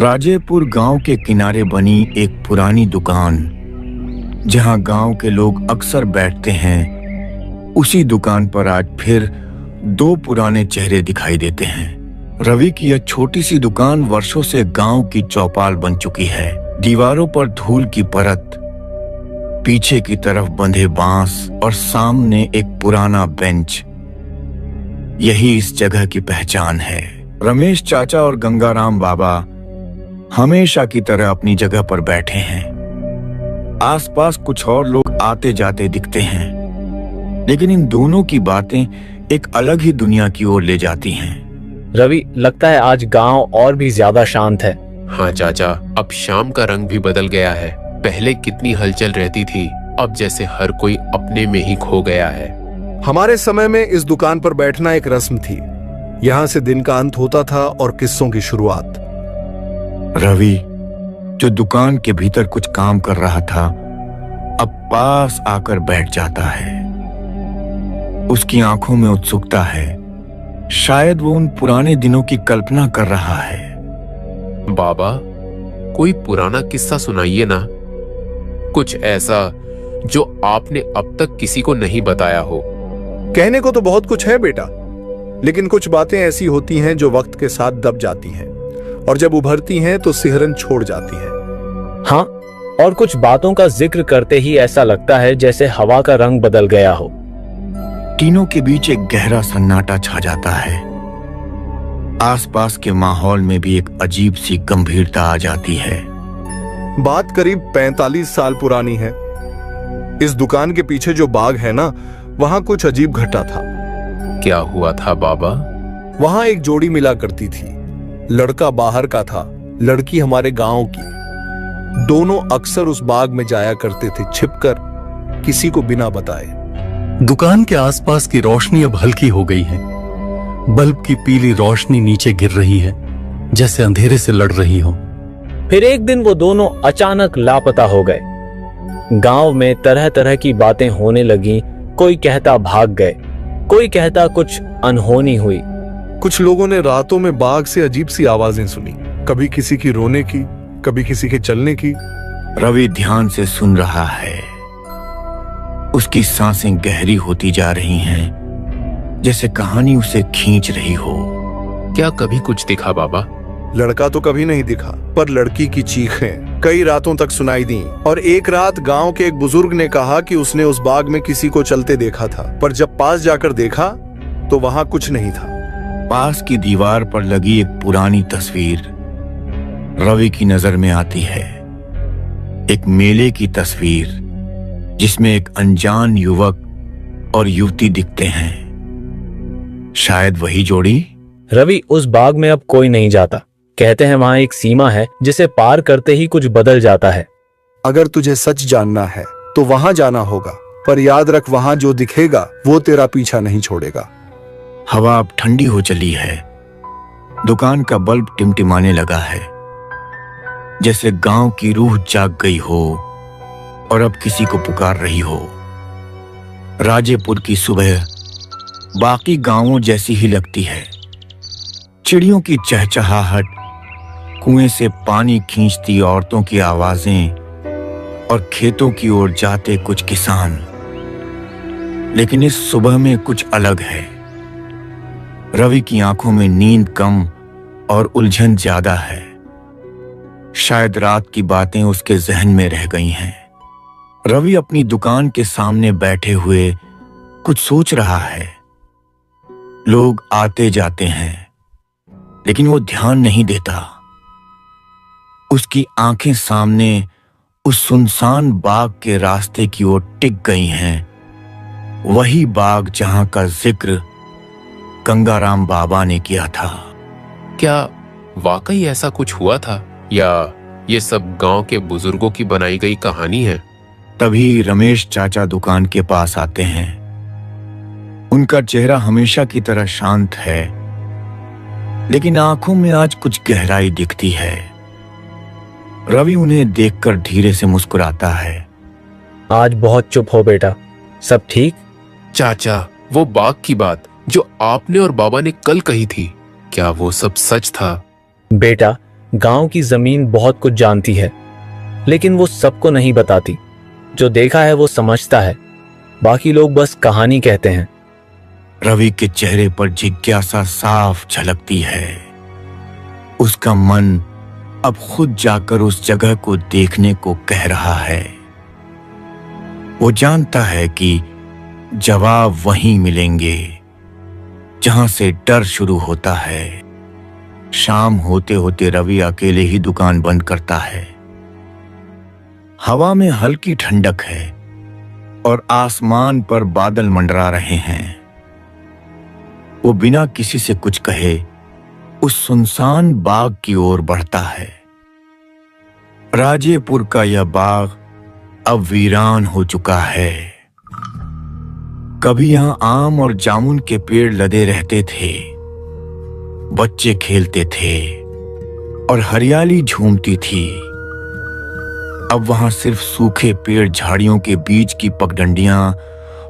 राजेपुर गांव के किनारे बनी एक पुरानी दुकान, जहां गांव के लोग अक्सर बैठते हैं, उसी दुकान पर आज फिर दो पुराने चेहरे दिखाई देते हैं। रवि की यह छोटी सी दुकान वर्षों से गांव की चौपाल बन चुकी है। दीवारों पर धूल की परत, पीछे की तरफ बंधे बांस और सामने एक पुराना बेंच, यही इस जगह की पहचान है। रमेश चाचा और गंगाराम बाबा हमेशा की तरह अपनी जगह पर बैठे हैं। आसपास कुछ और लोग आते जाते दिखते हैं, लेकिन इन दोनों की बातें एक अलग ही दुनिया की ओर ले जाती हैं। रवि, लगता है आज गांव और भी ज्यादा शांत है। हाँ चाचा, अब शाम का रंग भी बदल गया है। पहले कितनी हलचल रहती थी, अब जैसे हर कोई अपने में ही खो गया है। हमारे समय में इस दुकान पर बैठना एक रस्म थी। यहाँ से दिन का अंत होता था और किस्सों की शुरुआत। रवि, जो दुकान के भीतर कुछ काम कर रहा था, अब पास आकर बैठ जाता है। उसकी आंखों में उत्सुकता है। शायद वो उन पुराने दिनों की कल्पना कर रहा है। बाबा, कोई पुराना किस्सा सुनाइए ना, कुछ ऐसा जो आपने अब तक किसी को नहीं बताया हो। कहने को तो बहुत कुछ है बेटा, लेकिन कुछ बातें ऐसी होती हैं जो वक्त के साथ दब जाती हैं, और जब उभरती हैं तो सिहरन छोड़ जाती है। हाँ, और कुछ बातों का जिक्र करते ही ऐसा लगता है जैसे हवा का रंग बदल गया हो। तीनों के बीच एक गहरा सन्नाटा छा जाता है। आसपास के माहौल में भी एक अजीब सी गंभीरता आ जाती है। बात करीब 45 साल पुरानी है। इस दुकान के पीछे जो बाग है ना, वहां कुछ अजीब घटा था। क्या हुआ था बाबा? वहां एक जोड़ी मिला करती थी। लड़का बाहर का था, लड़की हमारे गांव की। दोनों अक्सर उस बाग में जाया करते थे, छिपकर, किसी को बिना बताए। दुकान के आसपास की रोशनी अब हल्की हो गई है। बल्ब की पीली रोशनी नीचे गिर रही है, जैसे अंधेरे से लड़ रही हो। फिर एक दिन वो दोनों अचानक लापता हो गए। गांव में तरह तरह की बातें होने लगी। कोई कहता भाग गए, कोई कहता कुछ अनहोनी हुई। कुछ लोगों ने रातों में बाग से अजीब सी आवाजें सुनी, कभी किसी की रोने की, कभी किसी के चलने की। रवि ध्यान से सुन रहा है। उसकी सांसें गहरी होती जा रही हैं, जैसे कहानी उसे खींच रही हो। क्या कभी कुछ दिखा बाबा? लड़का तो कभी नहीं दिखा, पर लड़की की चीखें कई रातों तक सुनाई दी। और एक रात गांव के एक बुजुर्ग ने कहा कि उसने उस बाग में किसी को चलते देखा था, पर जब पास जाकर देखा तो वहां कुछ नहीं था। पास की दीवार पर लगी एक पुरानी तस्वीर रवि की नजर में आती है। एक मेले की तस्वीर, जिसमें एक अनजान युवक और युवती दिखते हैं। शायद वही जोड़ी। रवि, उस बाग में अब कोई नहीं जाता। कहते हैं वहां एक सीमा है जिसे पार करते ही कुछ बदल जाता है। अगर तुझे सच जानना है तो वहां जाना होगा, पर याद रख, वहां जो दिखेगा वो तेरा पीछा नहीं छोड़ेगा। हवा अब ठंडी हो चली है। दुकान का बल्ब टिमटिमाने लगा है, जैसे गांव की रूह जाग गई हो और अब किसी को पुकार रही हो। राजेपुर की सुबह बाकी गांवों जैसी ही लगती है। चिड़ियों की चहचहाहट, कुएं से पानी खींचती औरतों की आवाजें और खेतों की ओर जाते कुछ किसान। लेकिन इस सुबह में कुछ अलग है। रवि की आंखों में नींद कम और उलझन ज्यादा है। शायद रात की बातें उसके जहन में रह गई हैं। रवि अपनी दुकान के सामने बैठे हुए कुछ सोच रहा है। लोग आते जाते हैं, लेकिन वो ध्यान नहीं देता। उसकी आंखें सामने उस सुनसान बाग के रास्ते की ओर टिक गई हैं। वही बाग जहां का जिक्र गंगाराम बाबा ने किया था। क्या वाकई ऐसा कुछ हुआ था, या ये सब गांव के बुजुर्गों की बनाई गई कहानी है? तभी रमेश चाचा दुकान के पास आते हैं। उनका चेहरा हमेशा की तरह शांत है, लेकिन आंखों में आज कुछ गहराई दिखती है। रवि उन्हें देखकर धीरे से मुस्कुराता है। आज बहुत चुप हो बेटा, सब ठीक? चाचा, वो बाग की बात जो आपने और बाबा ने कल कही थी, क्या वो सब सच था? बेटा, गांव की जमीन बहुत कुछ जानती है, लेकिन वो सबको नहीं बताती। जो देखा है वो समझता है, बाकी लोग बस कहानी कहते हैं। रवि के चेहरे पर जिज्ञासा साफ झलकती है। उसका मन अब खुद जाकर उस जगह को देखने को कह रहा है। वो जानता है कि जवाब वहीं मिलेंगे जहां से डर शुरू होता है। शाम होते होते रवि अकेले ही दुकान बंद करता है। हवा में हल्की ठंडक है और आसमान पर बादल मंडरा रहे हैं। वो बिना किसी से कुछ कहे उस सुनसान बाग की ओर बढ़ता है। राजेपुर का यह बाग अब वीरान हो चुका है। कभी यहां आम और जामुन के पेड़ लदे रहते थे, बच्चे खेलते थे और हरियाली झूमती थी। अब वहां सिर्फ सूखे पेड़, झाड़ियों के बीच की पगडंडियां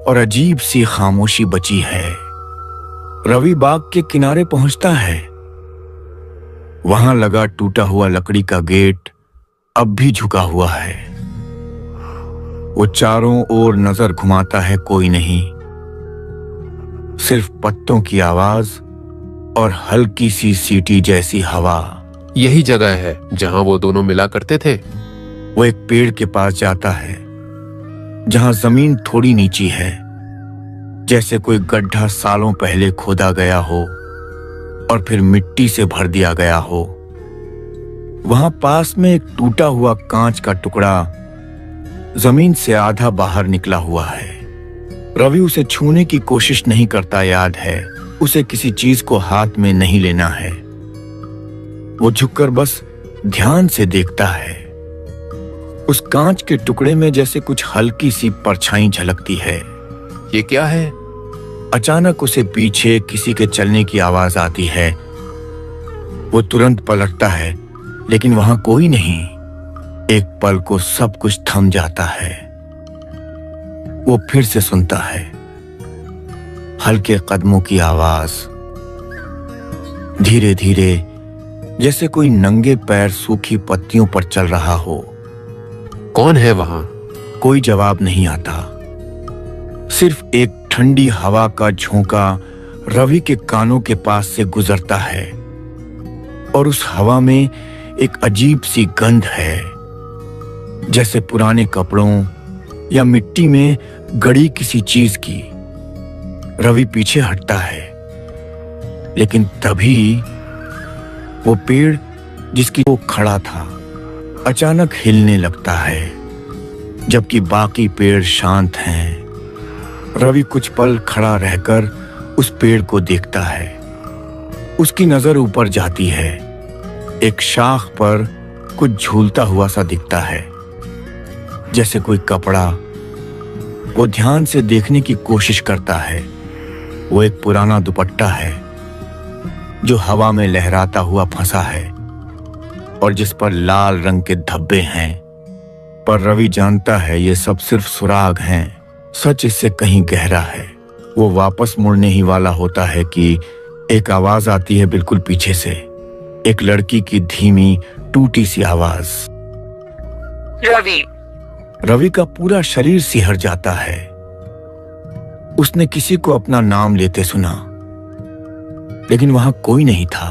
और अजीब सी खामोशी बची है। रवि बाग के किनारे पहुंचता है। वहां लगा टूटा हुआ लकड़ी का गेट अब भी झुका हुआ है। वो चारों ओर नजर घुमाता है, कोई नहीं, सिर्फ पत्तों की आवाज और हल्की सी सीटी जैसी हवा। यही जगह है जहां वो दोनों मिला करते थे। वो एक पेड़ के पास जाता है जहां जमीन थोड़ी नीची है, जैसे कोई गड्ढा सालों पहले खोदा गया हो और फिर मिट्टी से भर दिया गया हो। वहां पास में एक टूटा हुआ कांच का टुकड़ा जमीन से आधा बाहर निकला हुआ है। रवि उसे छूने की कोशिश नहीं करता। याद है, उसे किसी चीज को हाथ में नहीं लेना है। वो झुककर बस ध्यान से देखता है। उस कांच के टुकड़े में जैसे कुछ हल्की सी परछाई झलकती है। ये क्या है? अचानक उसे पीछे किसी के चलने की आवाज आती है। वो तुरंत पलटता है, लेकिन वहां कोई नहीं। एक पल को सब कुछ थम जाता है। वो फिर से सुनता है हल्के कदमों की आवाज, धीरे धीरे, जैसे कोई नंगे पैर सूखी पत्तियों पर चल रहा हो। कौन है वहां? कोई जवाब नहीं आता। सिर्फ एक ठंडी हवा का झोंका रवि के कानों के पास से गुजरता है और उस हवा में एक अजीब सी गंध है, जैसे पुराने कपड़ों या मिट्टी में गड़ी किसी चीज की। रवि पीछे हटता है, लेकिन तभी वो पेड़ जिसकी वो खड़ा था अचानक हिलने लगता है, जबकि बाकी पेड़ शांत हैं। रवि कुछ पल खड़ा रहकर उस पेड़ को देखता है। उसकी नजर ऊपर जाती है। एक शाख पर कुछ झूलता हुआ सा दिखता है, जैसे कोई कपड़ा। वो ध्यान से देखने की कोशिश करता है। वो एक पुराना दुपट्टा है जो हवा में लहराता हुआ फंसा है और जिस पर लाल रंग के धब्बे हैं। पर रवि जानता है ये सब सिर्फ सुराग हैं। सच इससे कहीं गहरा है। वो वापस मुड़ने ही वाला होता है कि एक आवाज आती है बिल्कुल पीछे से, एक लड़की की धीमी टूटी सी आवाज। रवि का पूरा शरीर सिहर जाता है। उसने किसी को अपना नाम लेते सुना, लेकिन वहां कोई नहीं था।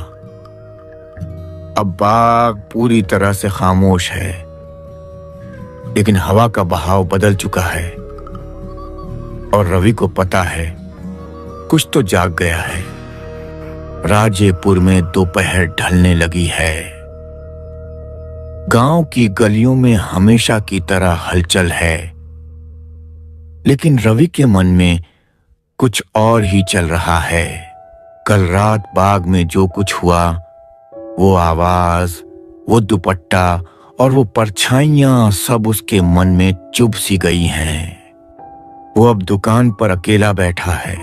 अब बाग पूरी तरह से खामोश है, लेकिन हवा का बहाव बदल चुका है और रवि को पता है कुछ तो जाग गया है। राजेपुर में दोपहर ढलने लगी है। गांव की गलियों में हमेशा की तरह हलचल है, लेकिन रवि के मन में कुछ और ही चल रहा है। कल रात बाग में जो कुछ हुआ, वो आवाज, वो दुपट्टा और वो परछाइयां सब उसके मन में चुभ सी गई हैं। वो अब दुकान पर अकेला बैठा है।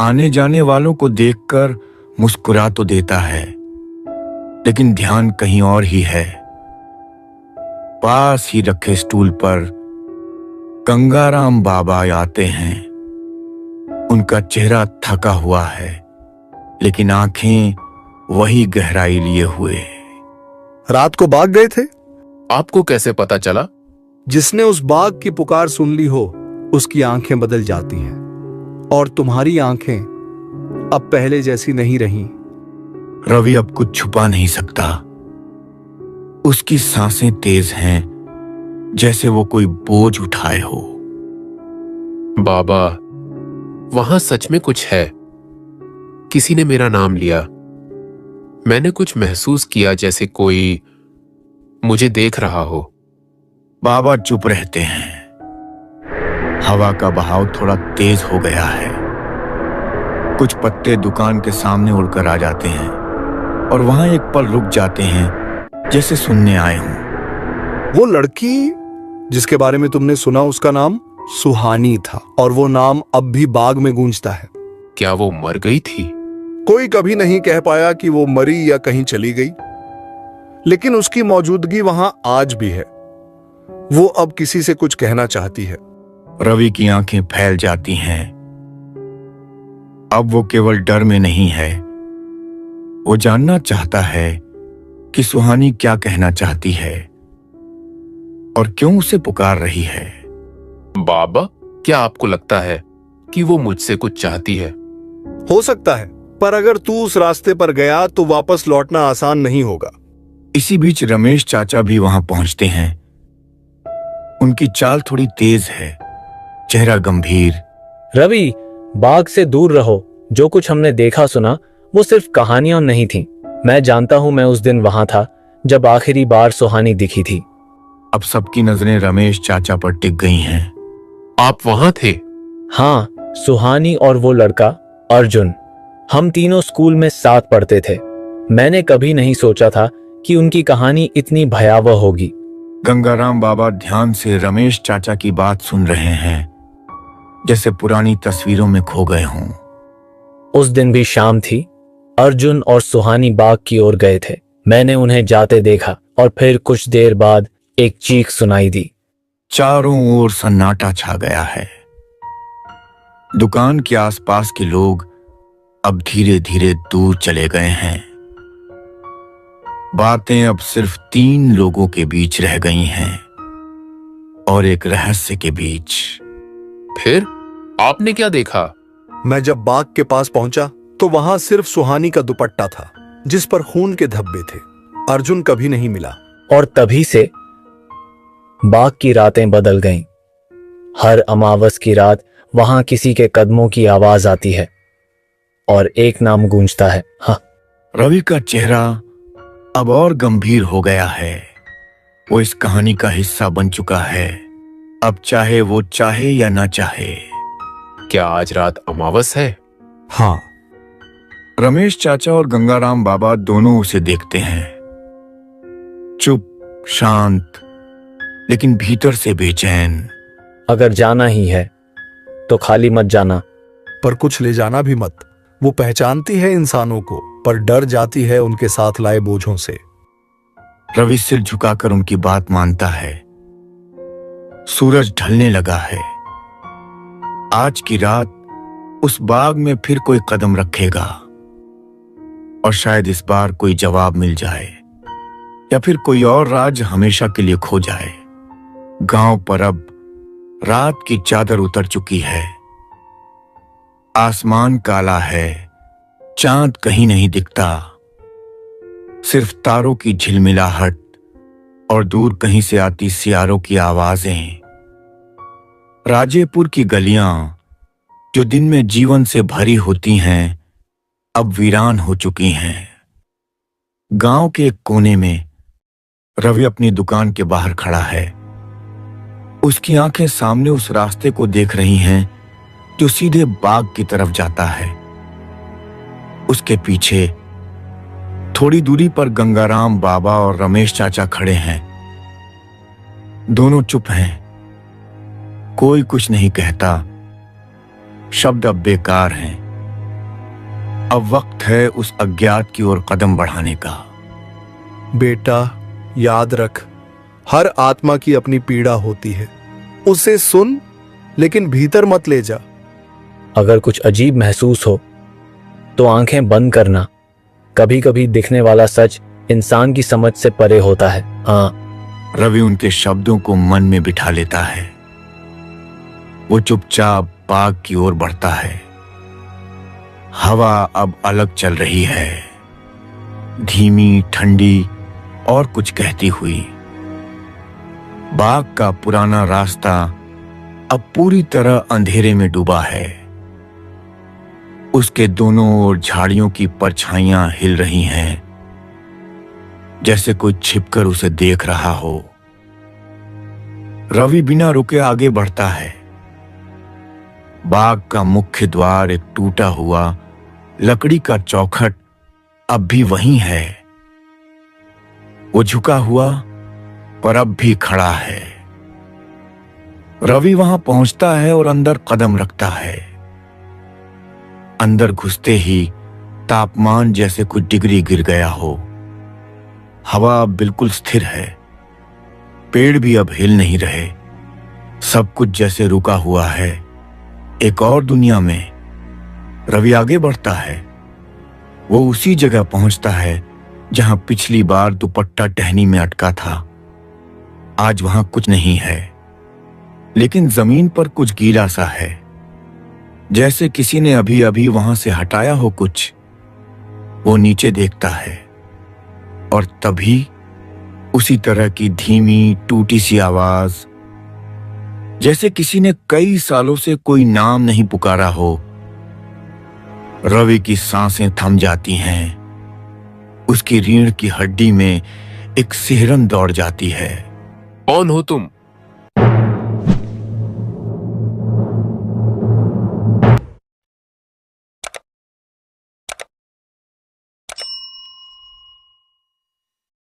आने जाने वालों को देखकर मुस्कुरा तो देता है, लेकिन ध्यान कहीं और ही है। पास ही रखे स्टूल पर गंगाराम बाबा आते हैं। उनका चेहरा थका हुआ है, लेकिन आंखें वही गहराई लिए हुए। रात को बाग गए थे? आपको कैसे पता चला? जिसने उस बाग की पुकार सुन ली हो उसकी आंखें बदल जाती हैं और तुम्हारी आंखें अब पहले जैसी नहीं रही। रवि अब कुछ छुपा नहीं सकता। उसकी सांसें तेज हैं, जैसे वो कोई बोझ उठाए हो। बाबा, वहां सच में कुछ है। किसी ने मेरा नाम लिया। मैंने कुछ महसूस किया, जैसे कोई मुझे देख रहा हो। बाबा चुप रहते हैं। हवा का बहाव थोड़ा तेज हो गया है। कुछ पत्ते दुकान के सामने उड़कर आ जाते हैं और वहां एक पल रुक जाते हैं, जैसे सुनने आए हों। वो लड़की जिसके बारे में तुमने सुना, उसका नाम सुहानी था और वो नाम अब भी बाग में गूंजता है। क्या वो मर गई थी? कोई कभी नहीं कह पाया कि वो मरी या कहीं चली गई, लेकिन उसकी मौजूदगी वहां आज भी है। वो अब किसी से कुछ कहना चाहती है। रवि की आंखें फैल जाती हैं। अब वो केवल डर में नहीं है, वो जानना चाहता है कि सुहानी क्या कहना चाहती है और क्यों उसे पुकार रही है। बाबा, क्या आपको लगता है कि वो मुझसे कुछ चाहती है? हो सकता है, पर अगर तू उस रास्ते पर गया तो वापस लौटना आसान नहीं होगा। इसी बीच रमेश चाचा भी वहां पहुंचते हैं। उनकी चाल थोड़ी तेज है, चेहरा गंभीर। रवि, बाग से दूर रहो। जो कुछ हमने देखा सुना वो सिर्फ कहानियां नहीं थी। मैं जानता हूं, मैं उस दिन वहां था जब आखिरी बार सुहानी दिखी थी। अब सबकी नजरें रमेश चाचा पर टिक गई हैं। आप वहां थे? हाँ, सुहानी और वो लड़का अर्जुन। हम तीनों स्कूल में साथ पढ़ते थे। मैंने कभी नहीं सोचा था कि उनकी कहानी इतनी भयावह होगी। गंगाराम बाबा ध्यान से रमेश चाचा की बात सुन रहे हैं, जैसे पुरानी तस्वीरों में खो गए हों। उस दिन भी शाम थी। अर्जुन और सुहानी बाग की ओर गए थे। मैंने उन्हें जाते देखा और फिर कुछ देर बाद एक चीख सुनाई दी। चारों ओर सन्नाटा छा गया है। दुकान के आसपास के लोग अब धीरे धीरे दूर चले गए हैं। बातें अब सिर्फ 3 लोगों के बीच रह गई हैं और एक रहस्य के बीच। फिर आपने क्या देखा? मैं जब बाग के पास पहुंचा तो वहां सिर्फ सुहानी का दुपट्टा था, जिस पर खून के धब्बे थे। अर्जुन कभी नहीं मिला। और तभी से बाग की रातें बदल गईं। हर अमावस की रात वहां किसी के कदमों की आवाज आती है और एक नाम गूंजता है। हाँ, रवि का चेहरा अब और गंभीर हो गया है। वो इस कहानी का हिस्सा बन चुका है, अब चाहे वो चाहे या ना चाहे। क्या आज रात अमावस है? हाँ। रमेश चाचा और गंगाराम बाबा दोनों उसे देखते हैं, चुप, शांत, लेकिन भीतर से बेचैन। अगर जाना ही है तो खाली मत जाना। पर कुछ ले जाना भी मत। वो पहचानती है इंसानों को, पर डर जाती है उनके साथ लाए बोझों से। रवि सिर झुकाकर उनकी बात मानता है। सूरज ढलने लगा है। आज की रात उस बाग में फिर कोई कदम रखेगा और शायद इस बार कोई जवाब मिल जाए, या फिर कोई और राज हमेशा के लिए खो जाए। गांव पर अब रात की चादर उतर चुकी है। आसमान काला है, चांद कहीं नहीं दिखता, सिर्फ तारों की झिलमिलाहट और दूर कहीं से आती सियारों की आवाजें। राजेपुर की गलियां जो दिन में जीवन से भरी होती हैं, अब वीरान हो चुकी हैं। गांव के एक कोने में रवि अपनी दुकान के बाहर खड़ा है। उसकी आंखें सामने उस रास्ते को देख रही हैं जो सीधे बाग की तरफ जाता है। उसके पीछे थोड़ी दूरी पर गंगाराम बाबा और रमेश चाचा खड़े हैं। दोनों चुप हैं, कोई कुछ नहीं कहता। शब्द अब बेकार हैं। अब वक्त है उस अज्ञात की ओर कदम बढ़ाने का। बेटा, याद रख, हर आत्मा की अपनी पीड़ा होती है। उसे सुन, लेकिन भीतर मत ले जा। अगर कुछ अजीब महसूस हो तो आंखें बंद करना। कभी कभी दिखने वाला सच इंसान की समझ से परे होता है। हाँ, रवि उनके शब्दों को मन में बिठा लेता है। वो चुपचाप बाग की ओर बढ़ता है। हवा अब अलग चल रही है, धीमी, ठंडी और कुछ कहती हुई। बाग का पुराना रास्ता अब पूरी तरह अंधेरे में डूबा है। उसके दोनों ओर झाड़ियों की परछाइयां हिल रही हैं, जैसे कोई छिपकर उसे देख रहा हो। रवि बिना रुके आगे बढ़ता है। बाग का मुख्य द्वार एक टूटा हुआ लकड़ी का चौखट अब भी वहीं है। वो झुका हुआ पर अब भी खड़ा है। रवि वहां पहुंचता है और अंदर कदम रखता है। अंदर घुसते ही तापमान जैसे कुछ डिग्री गिर गया हो। हवा अब बिल्कुल स्थिर है। पेड़ भी अब हिल नहीं रहे। सब कुछ जैसे रुका हुआ है। एक और दुनिया में रवि आगे बढ़ता है। वो उसी जगह पहुंचता है जहां पिछली बार दुपट्टा टहनी में अटका था। आज वहां कुछ नहीं है, लेकिन जमीन पर कुछ गीला सा है, जैसे किसी ने अभी अभी वहां से हटाया हो कुछ। वो नीचे देखता है और तभी उसी तरह की धीमी टूटी सी आवाज, जैसे किसी ने कई सालों से कोई नाम नहीं पुकारा हो। रवि की सांसें थम जाती हैं। उसकी रीढ़ की हड्डी में एक सिहरन दौड़ जाती है। कौन हो तुम?